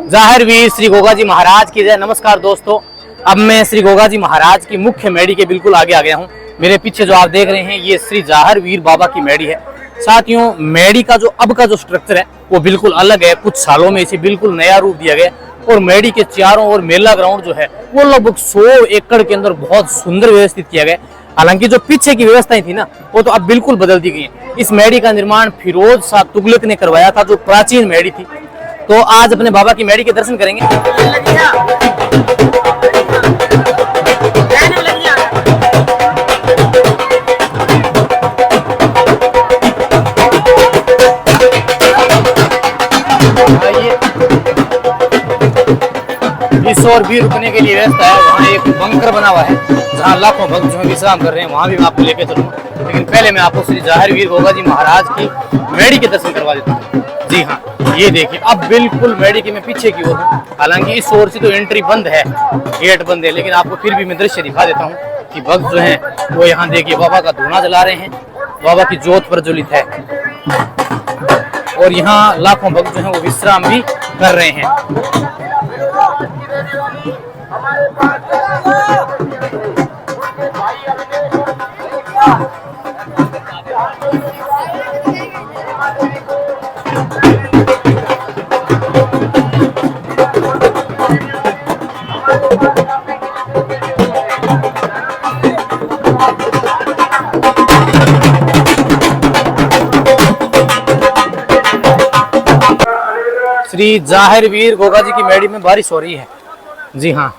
जाहिर वीर श्री गोगा जी महाराज की जय। नमस्कार दोस्तों, अब मैं श्री गोगा जी महाराज की मुख्य मेडी के बिल्कुल आगे आ गया हूँ। मेरे पीछे जो आप देख रहे हैं ये श्री जाहिर वीर बाबा की मेडी है। साथियों, मेडी का जो अब का जो स्ट्रक्चर है वो बिल्कुल अलग है। कुछ सालों में इसे बिल्कुल नया रूप दिया गया और मेडी के चारों ओर मेला ग्राउंड जो है वो लगभग 100 एकड़ के अंदर बहुत सुंदर व्यवस्थित किया गया। हालांकि जो पीछे की व्यवस्थाएं थी ना वो तो अब बिल्कुल बदल दी गई है। इस मेडी का निर्माण फिरोज शाह तुगलक ने करवाया था, जो प्राचीन मेडी थी। तो आज अपने बाबा की मेडी के दर्शन करेंगे। इस ओर भी रुकने के लिए व्यवस्था है। वहाँ एक बंकर बना हुआ है जहाँ लाखों भक्त जो है विश्राम कर रहे हैं। वहाँ भी मैं आपको लेके चलूंगा, लेकिन पहले मैं आपको श्री जाहिर वीर गोगा जी महाराज की मेडी के दर्शन करवा देता हूँ। जी हाँ, ये देखिए, अब बिल्कुल मेडी के मैं पीछे की ओर हूँ। हालांकि इस ओर से तो एंट्री बंद है, गेट बंद है, लेकिन आपको फिर भी मैं दृश्य दिखा देता हूँ कि भक्त जो है वो यहाँ देखिए बाबा का धूना जला रहे हैं। बाबा की ज्योत प्रज्वलित है और यहाँ लाखों भक्त जो है वो विश्राम भी कर रहे हैं। श्री जाहिर वीर गोगा जी की मेडी में बारिश हो रही है। जी हाँ,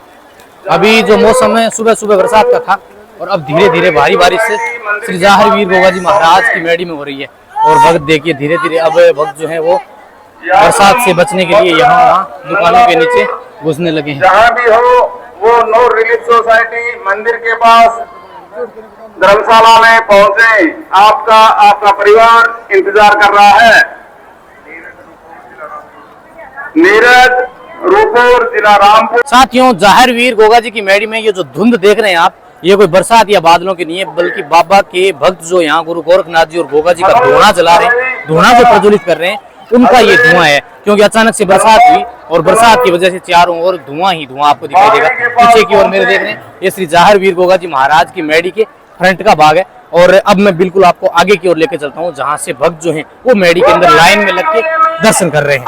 अभी जो मौसम है सुबह सुबह बरसात का था और अब धीरे धीरे भारी बारिश से श्री जाहिर वीर गोगा जी महाराज की मेडी में हो रही है। और भक्त देखिए धीरे धीरे अब भक्त जो है वो बरसात से बचने के लिए यहाँ वहाँ दुकानों के नीचे घुसने लगे हैं। जहाँ भी हो वो नो रिलीफ सोसाइटी मंदिर के पास धर्मशाला में पहुंचे। आपका परिवार इंतजार कर रहा है। नीरज, रूपपुर, जिला रामपुर। साथियों, जाहिर वीर गोगा जी की मेडी में ये जो धुंध देख रहे हैं आप, ये कोई बरसात या बादलों की नहीं है, बल्कि बाबा के भक्त जो यहाँ गुरु गोरखनाथ जी और गोगा जी का धुआं जला रहे हैं, धुआं जो प्रज्वलित कर रहे हैं, उनका ये धुआं है। क्योंकि अचानक से बरसात हुई और बरसात की वजह से चारों ओर धुआं ही धुआं आपको दिखाई देगा। पीछे की ओर मेरे देख रहे हैं ये श्री जाहिर वीर गोगा जी महाराज की मेडी के फ्रंट का भाग है। और अब मैं बिल्कुल आपको आगे की ओर लेके चलता हूँ, जहाँ से भक्त जो है वो मेडी के अंदर लाइन में लग के दर्शन कर रहे हैं।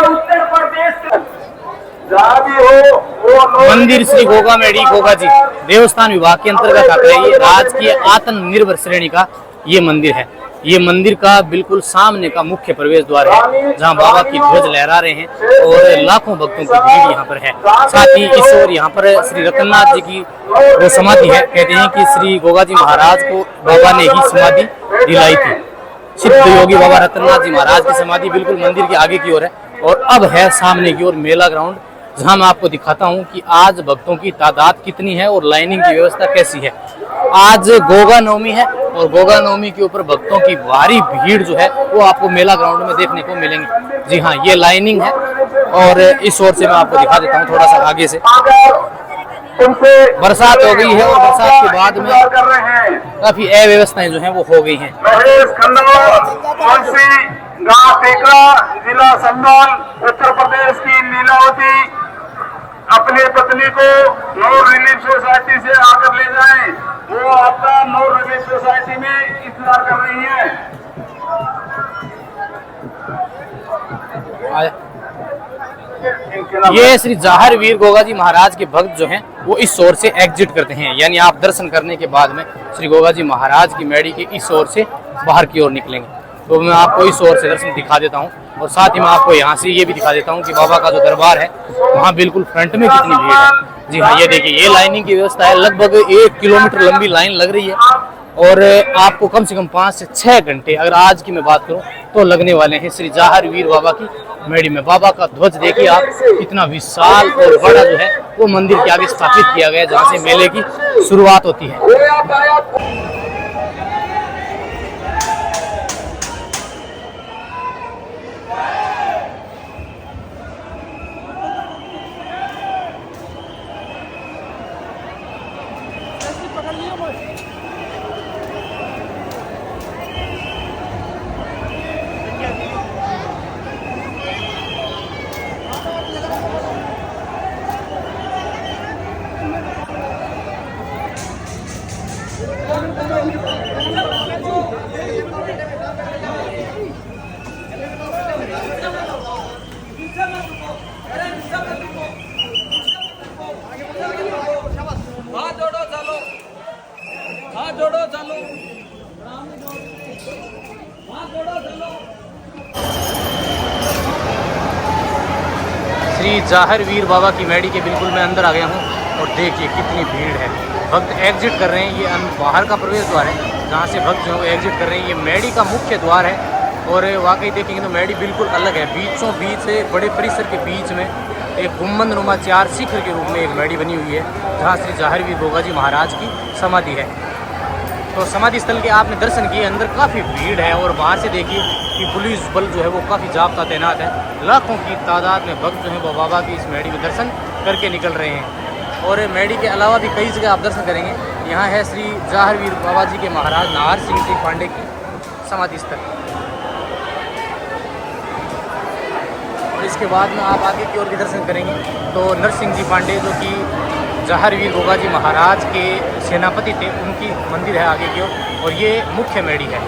उत्तर प्रदेश जहाँ भी हो वो मंदिर श्री गोगा मेडी गोगा जी देवस्थान विभाग के अंतर्गत आता है। ये राजकीय आत्मनिर्भर श्रेणी का ये मंदिर है। ये मंदिर का बिल्कुल सामने का मुख्य प्रवेश द्वार है, जहाँ बाबा की ध्वज लहरा रहे हैं और लाखों भक्तों की भीड़ यहाँ पर है। साथ ही इस ओर यहाँ पर श्री रतननाथ जी की वो समाधि है। कहते हैं कि श्री गोगा जी महाराज को बाबा ने ही समाधि दिलाई थी। सिद्ध योगी बाबा रतननाथ जी महाराज की समाधि बिल्कुल मंदिर के आगे की ओर है। और अब है सामने की ओर मेला ग्राउंड, जहां मैं आपको दिखाता हूं कि आज भक्तों की तादाद कितनी है और लाइनिंग की व्यवस्था कैसी है। आज गोगा नवमी है और गोगा नवमी के ऊपर भक्तों की भारी भीड़ जो है वो आपको मेला ग्राउंड में देखने को मिलेंगे। जी हाँ, ये लाइनिंग है और इस ओर से मैं आपको दिखा देता हूँ थोड़ा सा आगे से। बरसात हो गई है और बरसात के बाद में काफी अव्यवस्थाएं जो हैं वो हो गई हैं। जिला संभाल उत्तर प्रदेश की लीलावती अपने हमारी पत्नी को नूर रिलीफ सोसाइटी से आकर ले जाएं, वो आपका नूर रिलीफ सोसाइटी में इंतजार कर रही है। ये श्री जाहर वीर गोगाजी महाराज के भक्त जो हैं वो इस ओर से एग्जिट करते हैं, यानी आप दर्शन करने के बाद में श्री गोगाजी महाराज की मेड़ी के इस ओर से बाहर की ओर निकलेंगे। तो मैं आपको इस ओर से दर्शन दिखा देता हूँ और साथ ही मैं आपको यहाँ से ये भी दिखा देता हूँ कि बाबा का जो दरबार है वहाँ बिल्कुल फ्रंट में कितनी भीड़ है। जी हाँ, ये देखिए, ये लाइनिंग की व्यवस्था है, लगभग 1 किलोमीटर लंबी लाइन लग रही है और आपको कम से कम 5 से 6 घंटे, अगर आज की मैं बात करूं तो लगने वाले हैं श्री जाहर वीर बाबा की मेड़ी में। बाबा का ध्वज देखिए आप, कितना विशाल और बड़ा जो है वो मंदिर के आगे स्थापित किया गया है, जहाँ से मेले की शुरुआत होती है। श्री जाहर वीर बाबा की मेड़ी के बिल्कुल मैं अंदर आ गया हूँ और देखिए कितनी भीड़ है। भक्त एग्जिट कर रहे हैं, ये बाहर का प्रवेश द्वार है जहाँ से भक्त जो है एग्जिट कर रहे हैं। ये मेड़ी का मुख्य द्वार है और वाकई देखेंगे तो मेड़ी बिल्कुल अलग है। बीचों बीच से बड़े परिसर के बीच में एक गुम्बद नुमा 4 शिखर के रूप में एक मेड़ी बनी हुई है जहाँ श्री जाहर वीर गोगाजी महाराज की समाधि है। तो समाधि स्थल के आपने दर्शन किए, अंदर काफ़ी भीड़ है और बाहर से देखिए कि पुलिस बल जो है वो काफ़ी जाब्ता तैनात है। लाखों की तादाद में भक्त जो है वो बाबा की इस मेड़ी में दर्शन करके निकल रहे हैं। और मेड़ी के अलावा भी कई जगह आप दर्शन करेंगे। यहाँ है श्री जाहर वीर बाबा जी के महाराज नाहर सिंह जी पांडे की समाधि स्थल। और इसके बाद में आप आगे की ओर भी दर्शन करेंगे तो नरसिंह जी पांडे जो कि जाहर वीर गोगाजी महाराज के सेनापति थे, उनकी मंदिर है आगे की ओर और ये मुख्य मेड़ी है।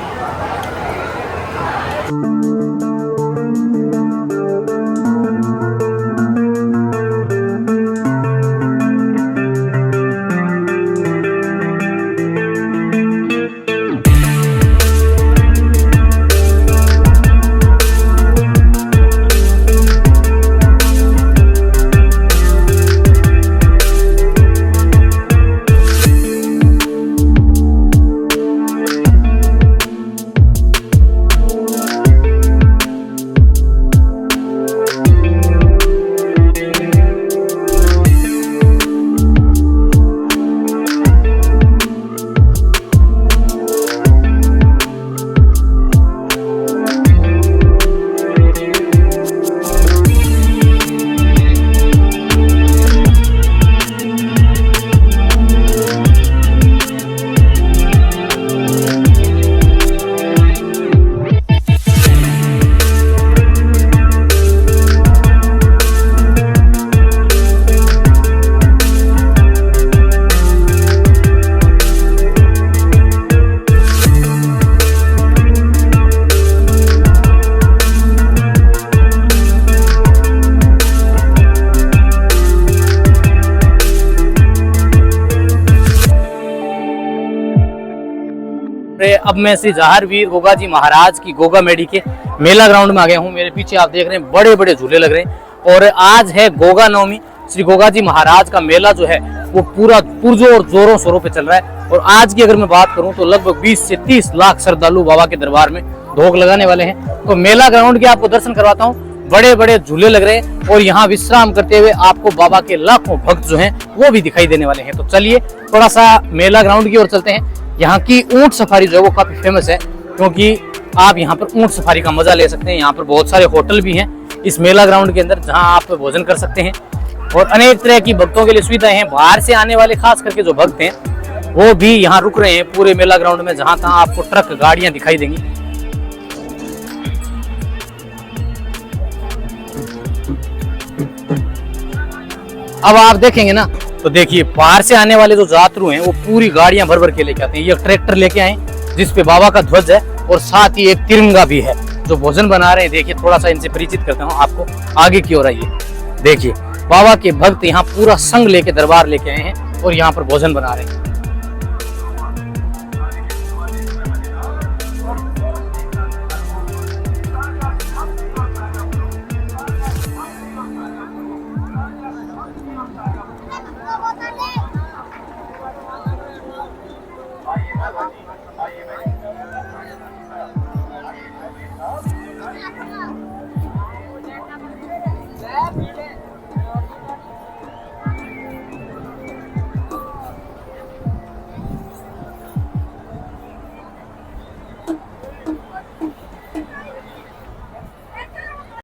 अब मैं श्री जाहर वीर गोगाजी महाराज की गोगा मेड़ी के मेला ग्राउंड में आ गया हूँ। मेरे पीछे आप देख रहे हैं बड़े बड़े झूले लग रहे हैं और आज है गोगा नवमी। श्री गोगाजी महाराज का मेला जो है वो पूरा पुरजोर जोरों शोरों पे चल रहा है और आज की अगर मैं बात करूं तो लगभग 20 से 30 लाख श्रद्धालु बाबा के दरबार में धोख लगाने वाले हैं। तो मेला ग्राउंड के आपको दर्शन करवाता हूँ, बड़े बड़े झूले लग रहे हैं और यहाँ विश्राम करते हुए आपको बाबा के लाखों भक्त जो हैं वो भी दिखाई देने वाले हैं। तो चलिए थोड़ा सा मेला ग्राउंड की ओर चलते हैं। यहाँ की ऊंट सफारी जो है वो काफी फेमस है क्योंकि आप यहाँ पर ऊंट सफारी का मजा ले सकते हैं। यहाँ पर बहुत सारे होटल भी हैं इस मेला ग्राउंड के अंदर जहाँ आप भोजन कर सकते हैं और अनेक तरह की भक्तों के लिए सुविधाएं हैं। बाहर से आने वाले खास करके जो भक्त हैं वो भी यहाँ रुक रहे हैं पूरे मेला ग्राउंड में, जहाँ तहाँ आपको ट्रक गाड़ियां दिखाई देंगी। अब आप देखेंगे ना तो देखिए बाहर से आने वाले जो यात्रु हैं वो पूरी गाड़ियां भर भर के लेके आते हैं। ये ट्रैक्टर लेके आए जिसपे बाबा का ध्वज है और साथ ही एक तिरंगा भी है। जो भोजन बना रहे हैं देखिए, थोड़ा सा इनसे परिचित करता हूँ आपको, आगे की ओर आइए। देखिए बाबा के भक्त यहाँ पूरा संघ लेके दरबार लेके आए हैं और यहाँ पर भोजन बना रहे हैं।